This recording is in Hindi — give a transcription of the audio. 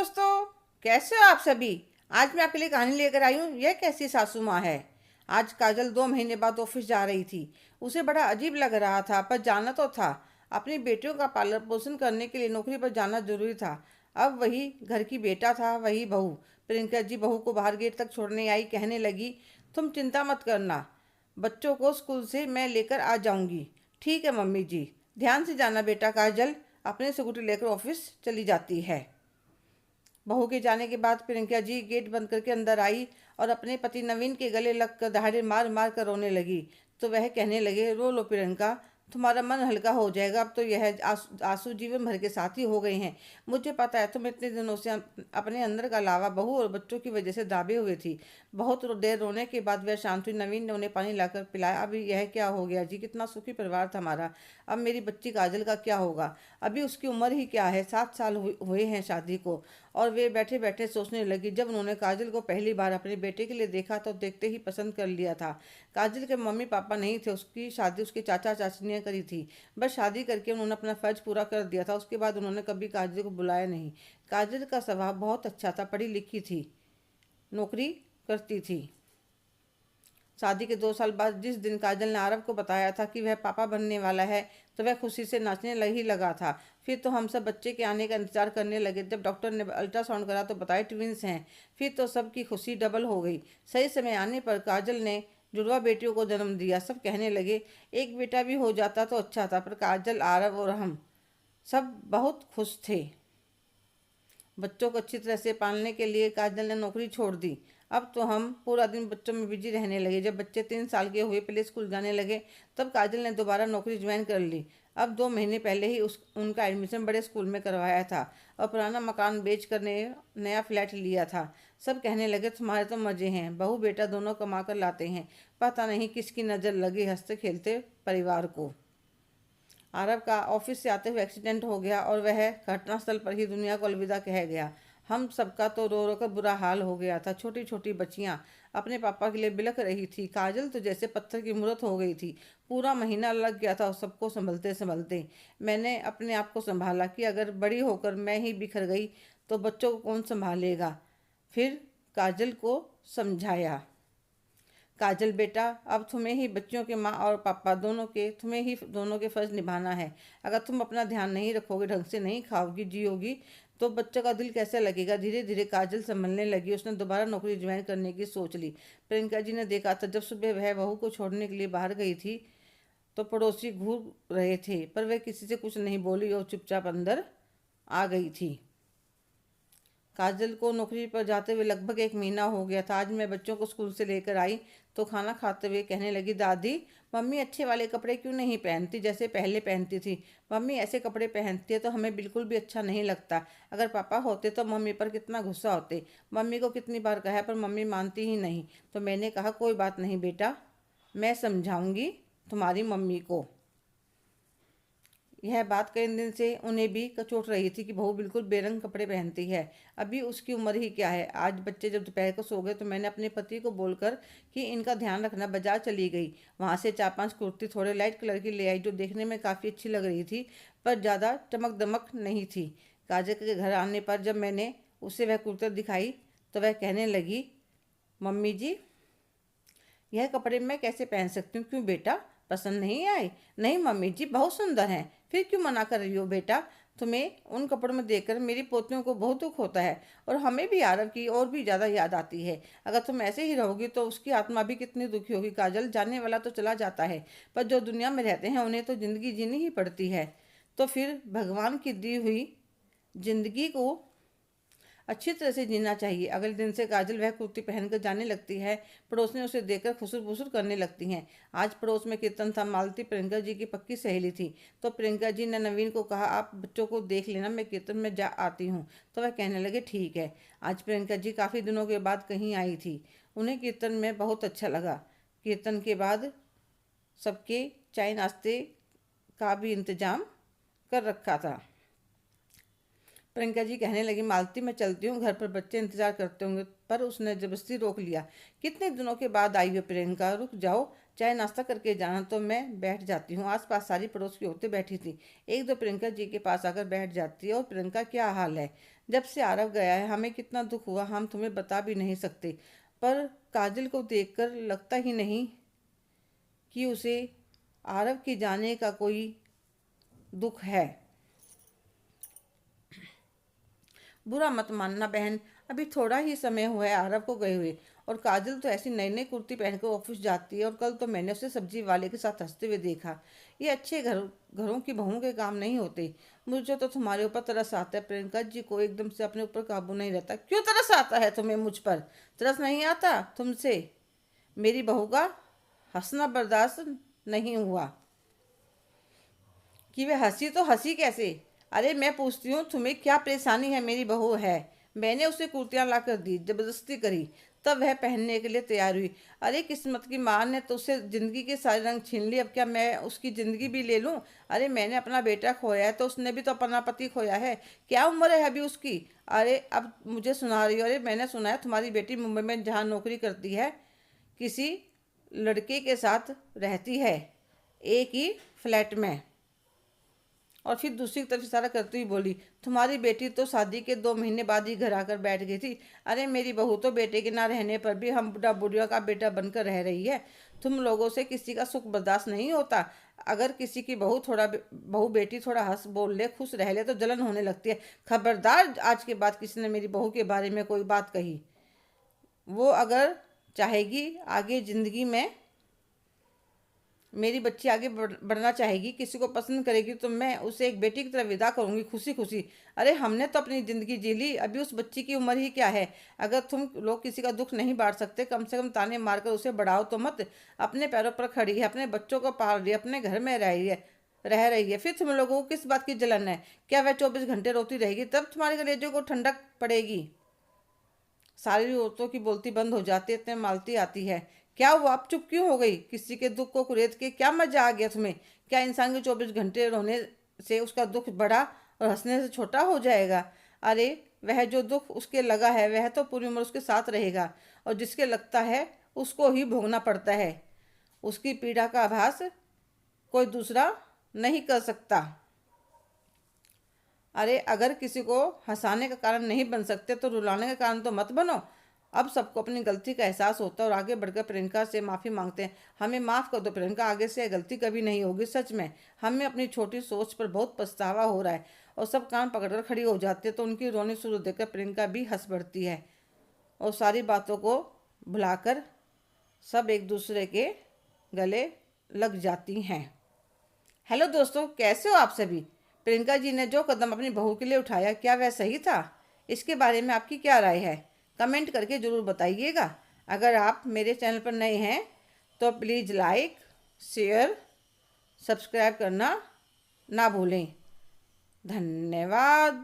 दोस्तों, कैसे हो आप सभी। आज मैं आपके लिए कहानी लेकर आई हूँ। यह कैसी सासू माँ है। आज काजल 2 महीने बाद ऑफिस जा रही थी। उसे बड़ा अजीब लग रहा था, पर जाना तो था। अपनी बेटियों का पालन पोषण करने के लिए नौकरी पर जाना जरूरी था। अब वही घर की बेटा था, वही बहू। प्रियंका जी बहू को बाहर गेट तक छोड़ने आई। कहने लगी, तुम चिंता मत करना, बच्चों को स्कूल से मैं लेकर आ जाऊंगी। ठीक है मम्मी जी, ध्यान से जाना बेटा। काजल अपने स्कूटी लेकर ऑफिस चली जाती है। बहू के जाने के बाद प्रियंका जी गेट बंद करके अंदर आई और अपने पति नवीन के गले लगकर दहाड़े मार मार कर रोने लगी। तो वह कहने लगे, रो लो प्रियंका, तुम्हारा मन हल्का हो जाएगा। अब तो यह आंसू जीवन भर के साथी हो गए हैं। मुझे पता है तुम इतने दिनों से अपने अंदर का लावा बहू और बच्चों की वजह से दाबे हुए थी। बहुत देर रोने के बाद वह शांत हुई। नवीन ने उन्हें पानी लाकर पिलाया। अभी यह क्या हो गया जी, कितना सुखी परिवार था हमारा। अब मेरी बच्ची काजल का क्या होगा। अभी उसकी उम्र ही क्या है, 7 साल हुए हैं शादी को। और वे बैठे बैठे सोचने लगी, जब उन्होंने काजल को पहली बार अपने बेटे के लिए देखा तो देखते ही पसंद कर लिया था। काजल के मम्मी पापा नहीं थे, उसकी शादी उसके चाचा चाची ने करी थी। बस शादी करके उन्होंने अपना फर्ज पूरा कर दिया था। उसके बाद उन्होंने कभी काजल को बुलाया नहीं। काजल का स्वभाव बहुत अच्छा था, पढ़ी लिखी थी, नौकरी करती थी। शादी के 2 साल बाद जिस दिन काजल ने आरव को बताया था कि वह पापा बनने वाला है, तो वह खुशी से नाचने ही लगा था। फिर तो हम सब बच्चे के आने का इंतजार करने लगे। जब डॉक्टर ने अल्ट्रासाउंड करा तो बताया ट्विंस हैं। फिर तो सबकी खुशी डबल हो गई। सही समय आने पर काजल ने जुड़वा बेटियों को जन्म दिया। सब कहने लगे, एक बेटा भी हो जाता तो अच्छा था। पर काजल, आरव और हम सब बहुत खुश थे। बच्चों को अच्छी तरह से पालने के लिए काजल ने नौकरी छोड़ दी। अब तो हम पूरा दिन बच्चों में बिजी रहने लगे। जब बच्चे 3 साल के हुए, प्ले स्कूल जाने लगे, तब काजल ने दोबारा नौकरी ज्वाइन कर ली। अब 2 महीने पहले ही उनका एडमिशन बड़े स्कूल में करवाया था और पुराना मकान बेच कर नया फ्लैट लिया था। सब कहने लगे, तुम्हारे तो मजे हैं, बहू बेटा दोनों कमा कर लाते हैं। पता नहीं किसकी नज़र लगी हंसते खेलते परिवार को। आरव का ऑफिस से आते हुए एक्सीडेंट हो गया और वह घटनास्थल पर ही दुनिया को अलविदा कह गया। हम सबका तो रो रो कर बुरा हाल हो गया था। छोटी छोटी बच्चियां अपने पापा के लिए बिलख रही थी। काजल तो जैसे पत्थर की मूरत हो गई थी। पूरा महीना लग गया था सबको संभलते संभलते। मैंने अपने आप को संभाला कि अगर बड़ी होकर मैं ही बिखर गई तो बच्चों को कौन संभालेगा। फिर काजल को समझाया, काजल बेटा, अब तुम्हें ही बच्चियों के माँ और पापा दोनों के, तुम्हें ही दोनों के फर्ज निभाना है। अगर तुम अपना ध्यान नहीं रखोगे, ढंग से नहीं खाओगी जियोगी, तो बच्चों का दिल कैसे लगेगा। धीरे धीरे काजल संभलने लगी। उसने दोबारा नौकरी ज्वाइन करने की सोच ली। प्रियंका जी ने देखा था, जब सुबह वह बहू को छोड़ने के लिए बाहर गई थी तो पड़ोसी घूर रहे थे, पर वह किसी से कुछ नहीं बोली और चुपचाप अंदर आ गई थी। काजल को नौकरी पर जाते हुए लगभग 1 महीना हो गया था। आज मैं बच्चों को स्कूल से लेकर आई तो खाना खाते हुए कहने लगी, दादी मम्मी अच्छे वाले कपड़े क्यों नहीं पहनती जैसे पहले पहनती थी। मम्मी ऐसे कपड़े पहनती है तो हमें बिल्कुल भी अच्छा नहीं लगता। अगर पापा होते तो मम्मी पर कितना गुस्सा होते। मम्मी को कितनी बार कहा है पर मम्मी मानती ही नहीं। तो मैंने कहा, कोई बात नहीं बेटा, मैं समझाऊंगी तुम्हारी मम्मी को। यह बात कई दिन से उन्हें भी कचोट रही थी कि बहू बिल्कुल बेरंग कपड़े पहनती है। अभी उसकी उम्र ही क्या है। आज बच्चे जब दोपहर को सो गए तो मैंने अपने पति को बोलकर कि इनका ध्यान रखना बाजार चली गई। वहाँ से 4-5 कुर्ती थोड़े लाइट कलर की ले आई, जो देखने में काफ़ी अच्छी लग रही थी पर ज़्यादा चमक दमक नहीं थी। काजल के घर आने पर जब मैंने उसे वह कुर्ते दिखाई तो वह कहने लगी, मम्मी जी यह कपड़े मैं कैसे पहन सकती हूँ। क्यों बेटा, पसंद नहीं आए। नहीं मम्मी जी, बहुत सुंदर हैं। फिर क्यों मना कर रही हो बेटा। तुम्हें उन कपड़ों में देखकर मेरी पोतियों को बहुत दुख होता है और हमें भी आरव की और भी ज़्यादा याद आती है। अगर तुम ऐसे ही रहोगी तो उसकी आत्मा भी कितनी दुखी होगी। काजल, जाने वाला तो चला जाता है, पर जो दुनिया में रहते हैं उन्हें तो ज़िंदगी जीनी ही पड़ती है। तो फिर भगवान की दी हुई जिंदगी को अच्छी तरह से जीना चाहिए। अगले दिन से काजल वह कुर्ती पहनकर जाने लगती है। पड़ोसियाँ उसे देखकर खुसुर फुसुर करने लगती हैं। आज पड़ोस में कीर्तन था। मालती प्रियंका जी की पक्की सहेली थी। तो प्रियंका जी ने नवीन को कहा, आप बच्चों को देख लेना, मैं कीर्तन में जा आती हूँ। तो वह कहने लगे, ठीक है। आज प्रियंका जी काफ़ी दिनों के बाद कहीं आई थी। उन्हें कीर्तन में बहुत अच्छा लगा। कीर्तन के बाद सबके चाय नाश्ते का भी इंतजाम कर रखा था। प्रियंका जी कहने लगी, मालती मैं चलती हूँ, घर पर बच्चे इंतजार करते होंगे। पर उसने जबरदस्ती रोक लिया। कितने दिनों के बाद आई हो प्रियंका, रुक जाओ, चाय नाश्ता करके जाना। तो मैं बैठ जाती हूँ। आसपास सारी पड़ोस की औरतें बैठी थी। एक दो प्रियंका जी के पास आकर बैठ जाती है, और प्रियंका क्या हाल है। जब से आरव गया है हमें कितना दुख हुआ हम तुम्हें बता भी नहीं सकते। पर काजल को देखकर लगता ही नहीं कि उसे आरव के जाने का कोई दुख है। बुरा मत मानना बहन, अभी थोड़ा ही समय हुआ है आरव को गए हुए, और काजल तो ऐसी नई नई कुर्ती पहनकर ऑफिस जाती है, और कल तो मैंने उसे सब्जी वाले के साथ हंसते हुए देखा। ये अच्छे घरों की बहुओं के काम नहीं होते। मुझे तो तुम्हारे ऊपर तरस आता है, प्रियंका जी को एकदम से अपने ऊपर काबू नहीं रहता। क्यों तरस आता है तुम्हें मुझ पर? तरस नहीं आता तुमसे? मेरी बहू का हंसना बर्दाश्त नहीं हुआ कि वे हंसी तो हंसी कैसे? अरे मैं पूछती हूँ तुम्हें क्या परेशानी है? मेरी बहू है, मैंने उसे कुर्तियाँ ला कर दी, जबरदस्ती करी, तब वह पहनने के लिए तैयार हुई। अरे किस्मत की मार ने तो उसे जिंदगी के सारे रंग छीन लिए, अब क्या मैं उसकी जिंदगी भी ले लूँ? अरे मैंने अपना बेटा खोया है तो उसने भी तो अपना पति खोया है। क्या उम्र है अभी उसकी? अरे अब मुझे सुना रही हो? अरे मैंने सुना है तुम्हारी बेटी मुंबई में जहाँ नौकरी करती है किसी लड़के के साथ रहती है, एक ही फ्लैट में। और फिर दूसरी तरफ इशारा करती हुई बोली, तुम्हारी बेटी तो शादी के 2 महीने बाद ही घर आकर बैठ गई थी। अरे मेरी बहू तो बेटे के ना रहने पर भी हम बुढ़ा बुढ़िया का बेटा बनकर रह रही है। तुम लोगों से किसी का सुख बर्दाश्त नहीं होता। अगर किसी की बहू बेटी थोड़ा हंस बोल ले, खुश रह ले तो जलन होने लगती है। खबरदार आज के बाद किसी ने मेरी बहू के बारे में कोई बात कही। वो अगर चाहेगी आगे जिंदगी में, मेरी बच्ची आगे बढ़ना चाहेगी, किसी को पसंद करेगी, तो मैं उसे एक बेटी की तरह विदा करूंगी खुशी खुशी। अरे हमने तो अपनी ज़िंदगी जी ली, अभी उस बच्ची की उम्र ही क्या है? अगर तुम लोग किसी का दुख नहीं बांट सकते, कम से कम ताने मारकर उसे बढ़ाओ तो मत। अपने पैरों पर खड़ी है, अपने बच्चों को पाल रही है, अपने घर में रह रही है, फिर तुम लोगों को किस बात की जलन है? क्या वह 24 घंटे रोती रहेगी तब तुम्हारे कलेजों को ठंडक पड़ेगी? सारी औरतों की बोलती बंद हो जाती है, इतने मालती आती है। क्या हुआ, आप चुप क्यों हो गई? किसी के दुख को कुरेद के क्या मजा आ गया तुम्हें? क्या इंसान के 24 घंटे रोने से उसका दुख बड़ा और हंसने से छोटा हो जाएगा? अरे वह जो दुख उसके लगा है वह तो पूरी उम्र उसके साथ रहेगा, और जिसके लगता है उसको ही भोगना पड़ता है। उसकी पीड़ा का आभास कोई दूसरा नहीं कर सकता। अरे अगर किसी को हंसाने का कारण नहीं बन सकते तो रुलाने का कारण तो मत बनो। अब सबको अपनी गलती का एहसास होता है और आगे बढ़कर प्रियंका से माफ़ी मांगते हैं। हमें माफ़ कर दो प्रियंका, आगे से गलती कभी नहीं होगी। सच में हमें अपनी छोटी सोच पर बहुत पछतावा हो रहा है। और सब कान पकड़कर खड़ी हो जाती है तो उनकी रोनी शुरू देखकर प्रियंका भी हंस पड़ती है, और सारी बातों को भुलाकर सब एक दूसरे के गले लग जाती हैं। हेलो दोस्तों, कैसे हो आप सभी? प्रियंका जी ने जो कदम अपनी बहू के लिए उठाया, क्या वह सही था? इसके बारे में आपकी क्या राय है? कमेंट करके ज़रूर बताइएगा। अगर आप मेरे चैनल पर नए हैं तो प्लीज़ लाइक, शेयर, सब्सक्राइब करना ना भूलें। धन्यवाद।